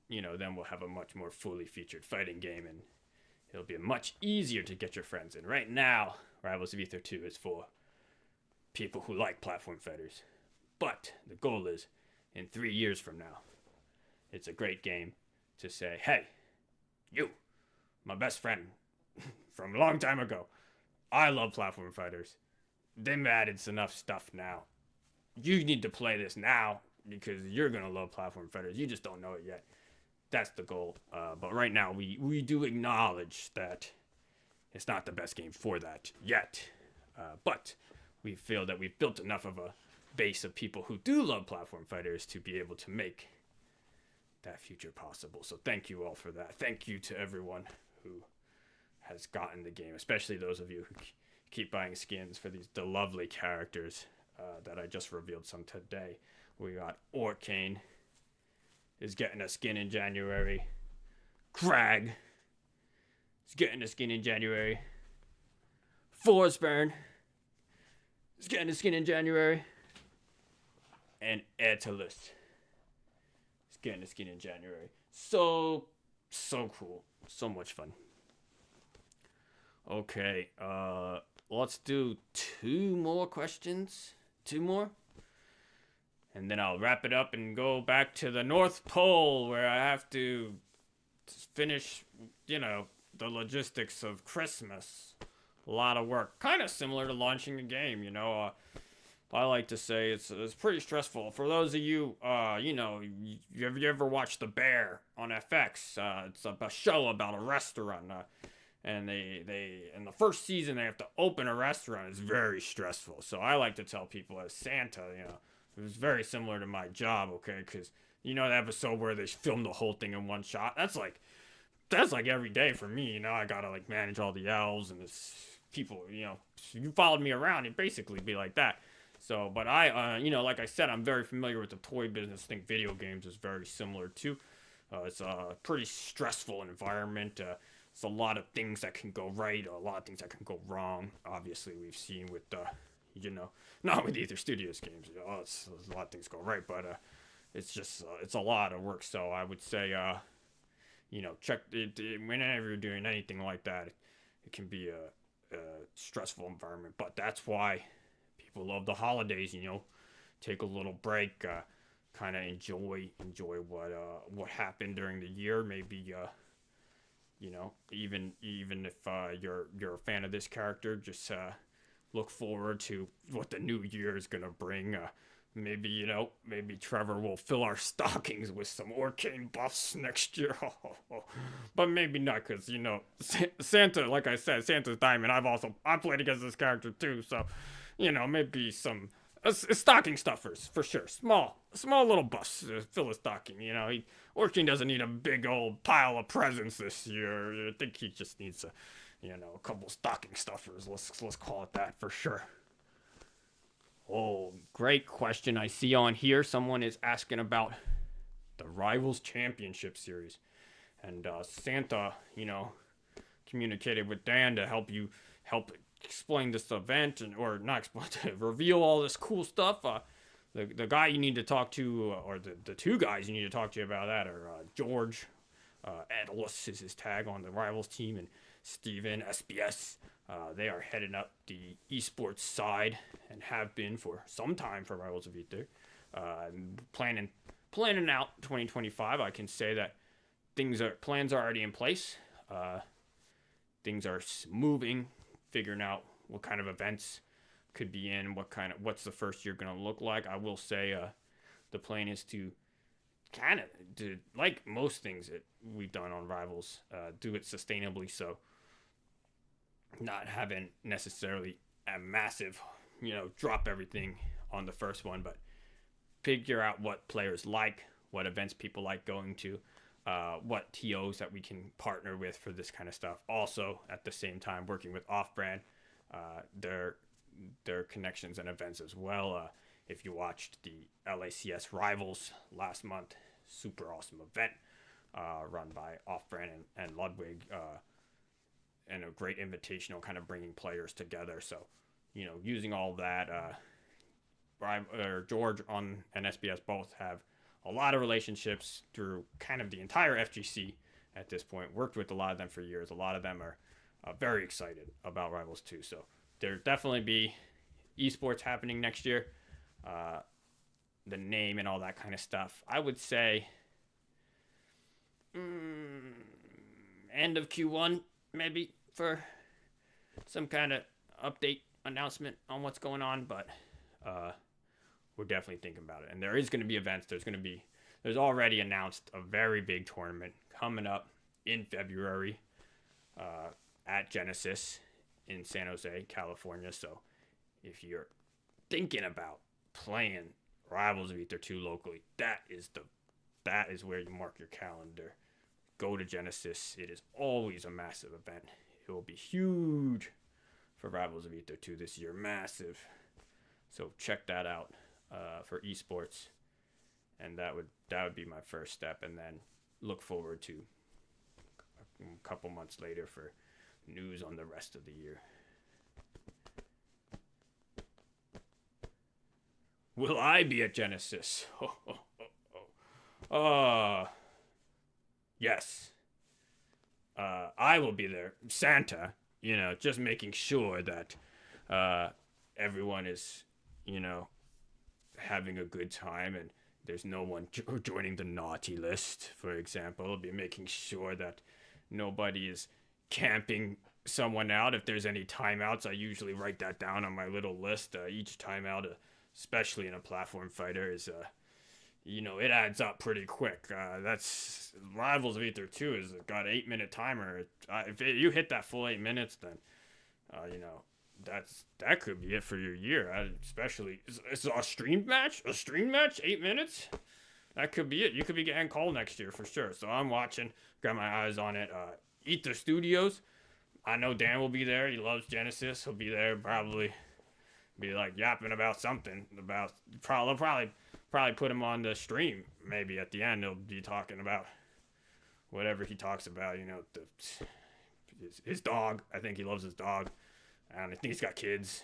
then we'll have a much more fully featured fighting game, and it'll be much easier to get your friends in. Right now, Rivals of Ether 2 is for people who like platform fighters. But the goal is, in 3 years from now, it's a great game to say, hey, you, my best friend from a long time ago, I love platform fighters. They've added enough stuff now. You need to play this now, because you're going to love platform fighters. You just don't know it yet. That's the goal. But right now, we do acknowledge that it's not the best game for that yet. But we feel that we've built enough of a base of people who do love platform fighters to be able to make that future possible. So thank you all for that. Thank you to everyone who has gotten the game, especially those of you who keep buying skins for the lovely characters that I just revealed some today. We got Orcane is getting a skin in January. Crag is getting a skin in January. Forsburn is getting a skin in January. And Etalus is getting a skin in January. So cool. So much fun. Okay, let's do 2 more questions. 2 more? And then I'll wrap it up and go back to the North Pole, where I have to finish, the logistics of Christmas. A lot of work. Kind of similar to launching a game, I like to say it's pretty stressful. For those of you, you ever watched The Bear on FX? It's a show about a restaurant. And they in the first season, they have to open a restaurant. It's very stressful. So I like to tell people, as Santa, it was very similar to my job, okay? Because the episode where they filmed the whole thing in one shot. That's like every day for me. I gotta manage all the elves and this people. You followed me around, it'd basically be like that. So, but I, like I said, I'm very familiar with the toy business. I think video games is very similar too. It's a pretty stressful environment. It's a lot of things that can go right, a lot of things that can go wrong. Obviously, we've seen with, not with Ether Studios games. It's a lot of things go right, but it's just, it's a lot of work. So I would say, check it whenever you're doing anything like that. It can be a stressful environment, but that's why people love the holidays. Take a little break, kind of enjoy what happened during the year. Maybe even if you're a fan of this character, just look forward to what the new year is gonna bring. Maybe Trevor will fill our stockings with some Orcane buffs next year. But maybe not, because Santa, like I said, Santa's Diamond. I played against this character too, so maybe some stocking stuffers for sure. Small little buffs to fill a stocking. Orcane doesn't need a big old pile of presents this year. I think he just needs a couple stocking stuffers. Let's call it that for sure. Oh, great question I see on here. Someone is asking about the Rivals Championship Series. And Santa, communicated with Dan to help explain this event, or not explain, to reveal all this cool stuff. the guy you need to talk to, or the two guys you need to talk to about that are George Edlis is his tag on the Rivals team, and Steven SBS. They are heading up the esports side and have been for some time for Rivals of Ether. Planning out 2025. I can say that plans are already in place. Things are moving, figuring out what kind of events could be in, what's the first year going to look like. I will say the plan is to like most things that we've done on Rivals, do it sustainably, so not having necessarily a massive, drop everything on the first one, but figure out what players like, what events people like going to, what TOs that we can partner with for this kind of stuff. Also, at the same time, working with Off-Brand, their connections and events as well. If you watched the LACS Rivals last month, super awesome event run by Off-Brand and Ludwig, and a great invitational, kind of bringing players together. So, using all of that, George and SBS both have a lot of relationships through kind of the entire FGC at this point. Worked with a lot of them for years. A lot of them are very excited about Rivals 2. So there'll definitely be esports happening next year. The name and all that kind of stuff. I would say end of Q1 maybe for some kind of update announcement on what's going on, but we're definitely thinking about it. And there is going to be events. There's already announced a very big tournament coming up in February at Genesis in San Jose, California. So if you're thinking about playing Rivals of Ether 2 locally, that is where you mark your calendar. Go to Genesis. It is always a massive event. It will be huge for Rivals of Ether 2 this year. Massive. So check that out for esports. And that would be my first step. And then look forward to a couple months later for news on the rest of the year. Will I be at Genesis? Yes. I will be there. Santa, just making sure that everyone is, having a good time and there's no one joining the naughty list, for example. I'll be making sure that nobody is camping someone out. If there's any timeouts, I usually write that down on my little list. Each timeout, especially in a platform fighter, is it adds up pretty quick. That's Rivals of Ether 2 has got an 8-minute timer. If you hit that full 8 minutes, then that could be it for your year. Especially it's a stream match. 8 minutes. That could be it. You could be getting called next year for sure. So I'm watching. Got my eyes on it. Ether Studios. I know Dan will be there. He loves Genesis. He'll be there. Probably be like yapping about something. Probably put him on the stream. Maybe at the end he'll be talking about whatever he talks about. His dog. I think he loves his dog. And I think he's got kids.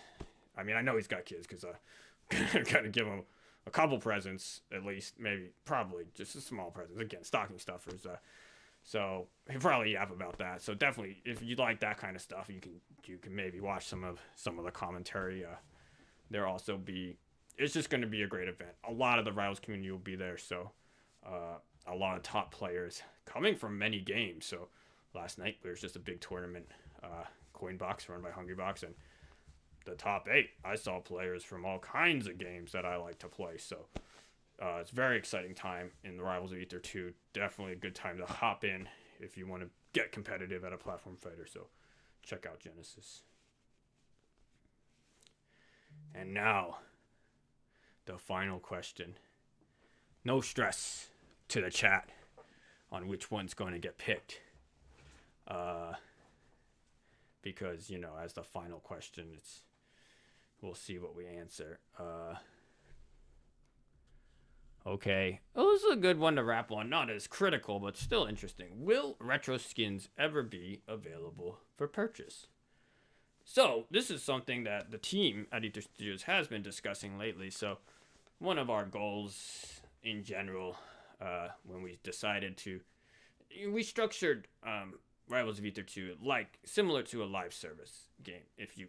I mean, I know he's got kids because I gotta give him a couple presents at least. Maybe, probably just a small present. Again, stocking stuffers. So he'll probably yap about that. So definitely, if you like that kind of stuff, you can maybe watch some of the commentary. There'll also be. It's just going to be a great event. A lot of the Rivals community will be there. So a lot of top players coming from many games. So last night there was just a big tournament. Coinbox run by Hungrybox, and the top 8, I saw players from all kinds of games that I like to play. So it's a very exciting time in the Rivals of Ether 2. Definitely a good time to hop in if you want to get competitive at a platform fighter. So check out Genesis. And now, the final question. No stress to the chat on which one's going to get picked. Because, as the final question, we'll see what we answer. Okay. Oh, this is a good one to wrap on. Not as critical, but still interesting. Will retro skins ever be available for purchase? So, this is something that the team at Ether Studios has been discussing lately. So, one of our goals in general, when we decided to, we structured Rivals of Aether 2 like similar to a live service game. If you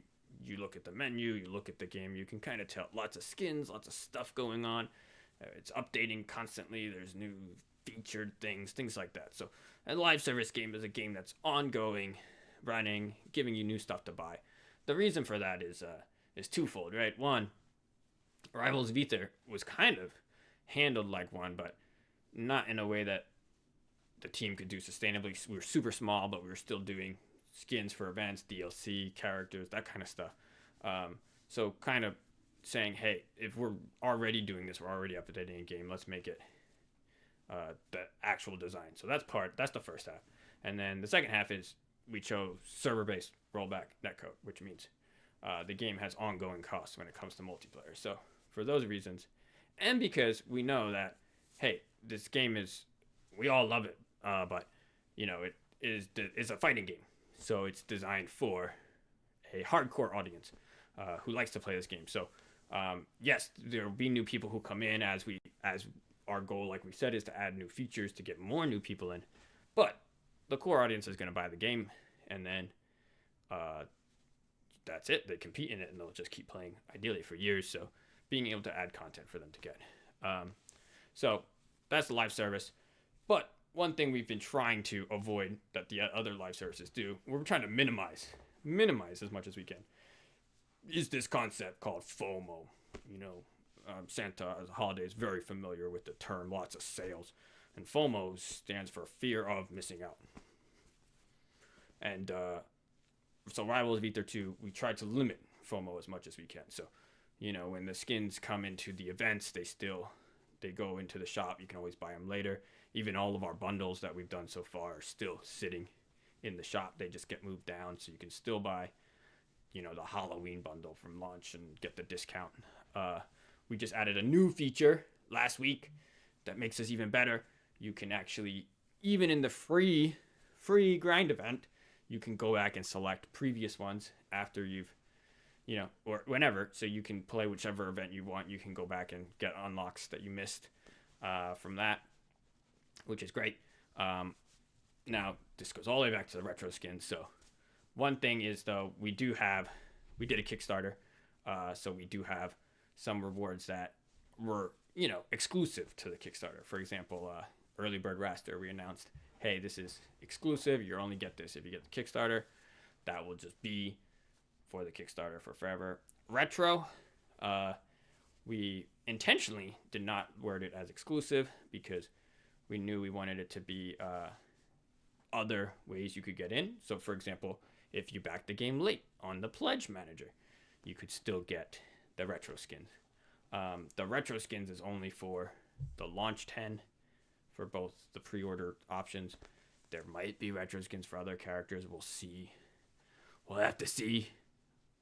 look at the menu, you look at the game, you can kind of tell lots of skins, lots of stuff going on. It's updating constantly. There's new featured things like that. So a live service game is a game that's ongoing, running, giving you new stuff to buy. The reason for that is twofold, right? One, Rivals of Aether was kind of handled like one, but not in a way that the team could do sustainably. We were super small, but we were still doing skins for events, DLC, characters, that kind of stuff. So kind of saying, hey, if we're already doing this, we're already updating a game, let's make it the actual design. So that's the first half. And then the second half is we chose server-based rollback netcode, which means the game has ongoing costs when it comes to multiplayer. So for those reasons, and because we know that, hey, this game we all love it, but it is a fighting game. So it's designed for a hardcore audience who likes to play this game. So yes, there will be new people who come in as our goal, like we said, is to add new features to get more new people in. But the core audience is going to buy the game, and then that's it. They compete in it, and they'll just keep playing, ideally, for years. So being able to add content for them to get. So that's the live service. But one thing we've been trying to avoid that the other live services do, we're trying to minimize as much as we can, is this concept called FOMO. Santa as a holiday is very familiar with the term, lots of sales. And FOMO stands for fear of missing out. And so Rivals of Aether 2, we try to limit FOMO as much as we can. So, when the skins come into the events, they go into the shop. You can always buy them later. Even all of our bundles that we've done so far are still sitting in the shop. They just get moved down, so you can still buy, the Halloween bundle from launch and get the discount. We just added a new feature last week that makes us even better. You can actually, even in the free grind event, you can go back and select previous ones after you've, or whenever. So you can play whichever event you want. You can go back and get unlocks that you missed from that, which is great. Now, this goes all the way back to the retro skins. So one thing is, though, we did a Kickstarter. So we do have some rewards that were, exclusive to the Kickstarter. For example, Early Bird Raster, we announced, hey, this is exclusive. You only get this if you get the Kickstarter. That will just be for the Kickstarter for forever. Retro, we intentionally did not word it as exclusive because we knew we wanted it to be other ways you could get in. So, for example, if you back the game late on the Pledge Manager, you could still get the retro skins. The retro skins is only for the launch 10 for both the pre-order options. There might be retro skins for other characters. We'll see. We'll have to see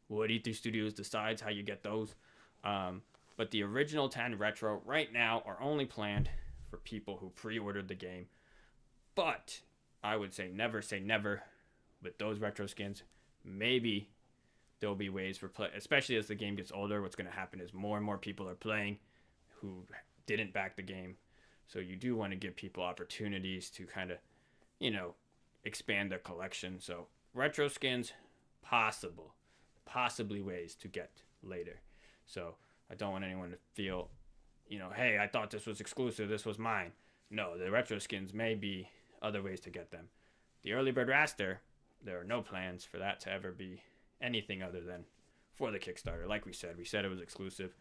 what Aether Studios decides how you get those. But the original 10 retro right now are only planned for people who pre-ordered the game. But I would say never with those retro skins. Maybe there'll be ways for play, especially as the game gets older. What's going to happen is more and more people are playing who didn't back the game. So you do want to give people opportunities to kind of, expand their collection. So retro skins, possibly ways to get later. So I don't want anyone to feel, hey, I thought this was exclusive. This was mine. No, the retro skins may be other ways to get them. The Early Bird Raster, there are no plans for that to ever be anything other than for the Kickstarter. Like we said it was exclusive.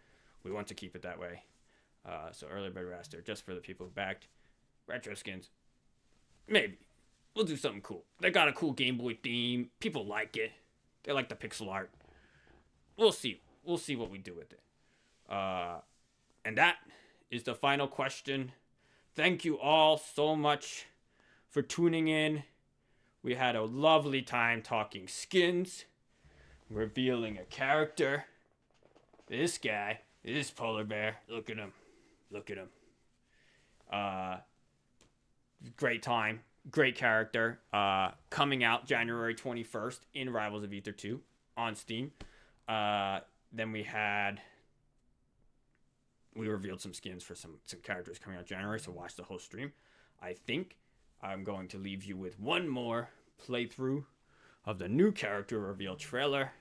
We want to keep it that way. So Early Bird Raster, just for the people who backed. Retro skins, maybe. We'll do something cool. They got a cool Game Boy theme. People like it. They like the pixel art. We'll see. We'll see what we do with it. And that is the final question. Thank you all so much for tuning in. We had a lovely time talking skins, revealing a character. This guy, this polar bear. Look at him. Great time. Great character. Coming out January 21st in Rivals of Aether 2 on Steam. Then we had we revealed some skins for some characters coming out January, so watch the whole stream. I think I'm going to leave you with one more playthrough of the new character reveal trailer,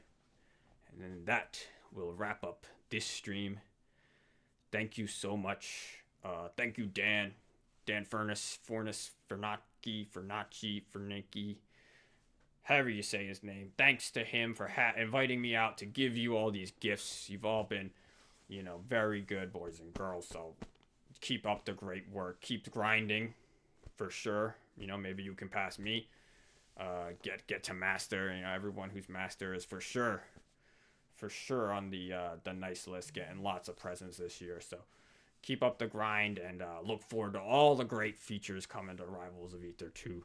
and then that will wrap up this stream. Thank you so much. Thank you, Dan Furness, Fernacci, however you say his name. Thanks to him for inviting me out to give you all these gifts. You've all been, very good, boys and girls. So keep up the great work. Keep grinding, for sure. Maybe you can pass me. Get to master. Everyone who's master is for sure on the nice list, getting lots of presents this year. So keep up the grind, and look forward to all the great features coming to Rivals of Aether 2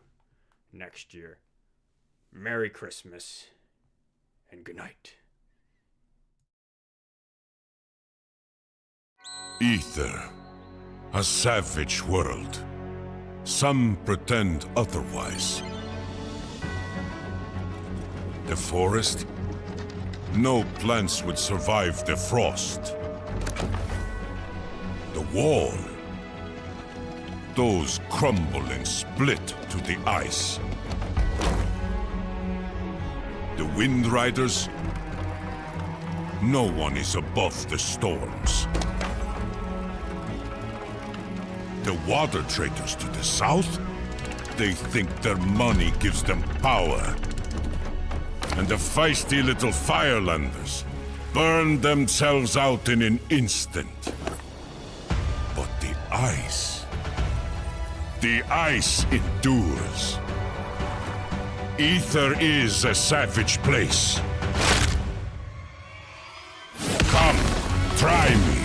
next year. Merry Christmas, and good night. Aether, a savage world. Some pretend otherwise. The forest? No plants would survive the frost. The wall? Those crumble and split to the ice. The Wind Riders? No one is above the storms. The water traders to the south? They think their money gives them power. And the feisty little Firelanders burn themselves out in an instant. But the ice endures. Aether is a savage place. Come, try me.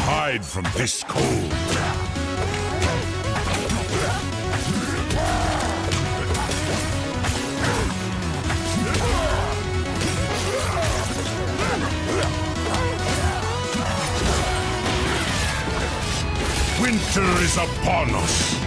Hide from this cold. Winter is upon us.